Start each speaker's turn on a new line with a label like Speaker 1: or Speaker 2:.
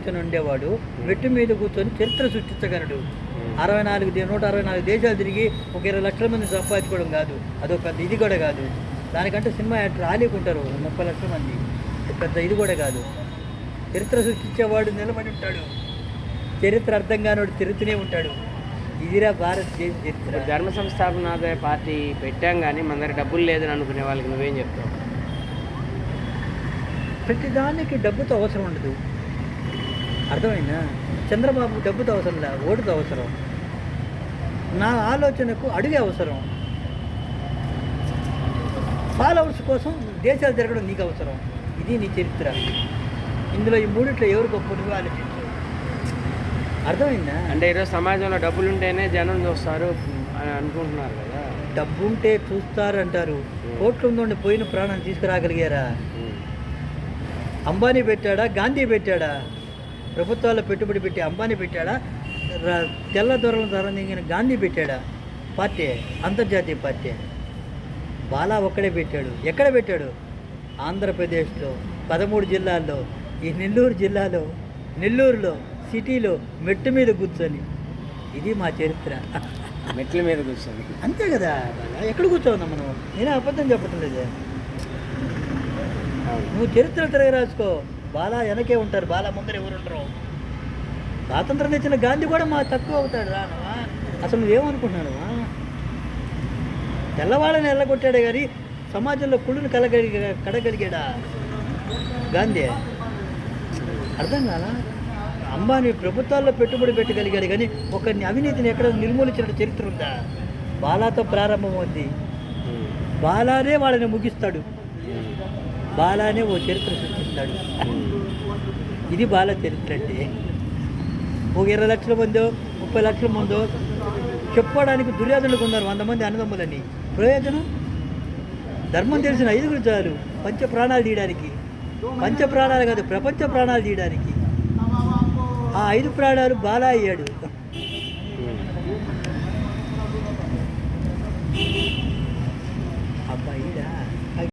Speaker 1: ఆలోచన ఉండేవాడు మెట్టు మీద కూర్చొని చరిత్ర సృష్టించగలడు. 164 దేశాలు తిరిగి ఒక 20 లక్షల మంది సంపాదించుకోవడం కాదు, అదొక పెద్ద ఇది కూడా కాదు. దానికంటే సినిమా యాక్టర్ ఆలీకుంటారు 30 లక్షల మంది, పెద్ద ఇది కూడా కాదు. చరిత్ర సృష్టించేవాడు నిలబడి ఉంటాడు, చరిత్ర అర్థం కానివాడు తిరుగుతూనే ఉంటాడు. ఇదిరా భారతదేశ చరిత్ర.
Speaker 2: ధర్మ సంస్థాపనాదాయ పార్టీ పెట్టాం కానీ మన దగ్గర డబ్బులు లేదని అనుకునే వాళ్ళకి నువ్వేం చెప్తావు?
Speaker 1: ప్రతిదానికి డబ్బుతో అవసరం ఉండదు, అర్థమైందా? చంద్రబాబు డబ్బుతో అవసరం లే, ఓటుతో అవసరం. నా ఆలోచనకు అడుగే అవసరం. ఫాలోవర్స్ కోసం దేశాలు తిరగడం నీకు అవసరం. ఇది నీ చరిత్ర. ఇందులో ఈ మూడిట్లో ఎవరు గొప్ప నువ్వు ఆలోచించు. అర్థమైందా?
Speaker 2: అంటే ఈరోజు సమాజంలో డబ్బులు ఉంటేనే జనం చూస్తారు అని అనుకుంటున్నారు కదా.
Speaker 1: డబ్బు ఉంటే చూస్తారు అంటారు. కోట్లు ఉందండి, పోయిన ప్రాణం తీసుకురాగలిగారా? అంబానీ పెట్టాడా, గాంధీ పెట్టాడా? ప్రభుత్వాల్లో పెట్టుబడి పెట్టి అంబానీ పెట్టాడా, తెల్ల దొరల తరందింగిన గాంధీ పెట్టాడా? పార్టీ అంతర్జాతీయ పార్టీ. బాలా ఒక్కడే పెట్టాడు. ఎక్కడ పెట్టాడు? ఆంధ్రప్రదేశ్లో 13 జిల్లాల్లో, ఈ నెల్లూరు జిల్లాలో, నెల్లూరులో సిటీలో మెట్టు మీద కూర్చొని. ఇది మా చరిత్ర.
Speaker 2: మెట్ల మీద కూర్చొని
Speaker 1: అంతే కదా. ఎక్కడ కూర్చోవున్నా మనం? నేనే అబద్ధం చెప్పటం లేదే. నువ్వు చరిత్ర తిరగ రాసుకో. బాలా వెనకే ఉంటారు, బాలా ముందర ఎవరు ఉండరు. స్వాతంత్రం తెచ్చిన గాంధీ కూడా మా తక్కువ అవుతాడు రా. అసలు నువ్వేమనుకుంటున్నాను? తెల్లవాళ్ళని ఎల్లగొట్టాడే కానీ సమాజంలో కుళ్ళుని కడగలిగాడా గాంధీ? అర్థం కాదా? అంబానీ ప్రభుత్వాల్లో పెట్టుబడి పెట్టగలిగాడు కానీ ఒక అవినీతిని ఎక్కడ నిర్మూలించిన చరిత్ర ఉందా? బాలాతో ప్రారంభమవుద్ది, బాలానే వాళ్ళని ముగిస్తాడు, బాలానే ఓ చరిత్ర సృష్టిస్తాడు. ఇది బాల చరిత్ర అంటే. ఒక 20 లక్షల మందో 30 లక్షల మందో చెప్పుకోవడానికి దుర్యోధనులకు ఉన్నారు 100 మంది అన్నదమ్ములని. ప్రయోజనం? ధర్మం తెలిసిన 5గురు చాలు పంచ ప్రాణాలు తీయడానికి. పంచ ప్రాణాలు కాదు, ప్రపంచ ప్రాణాలు తీయడానికి. ఆ 5 ప్రాణాలు బాలా అయ్యాడు. అబ్బాయిడా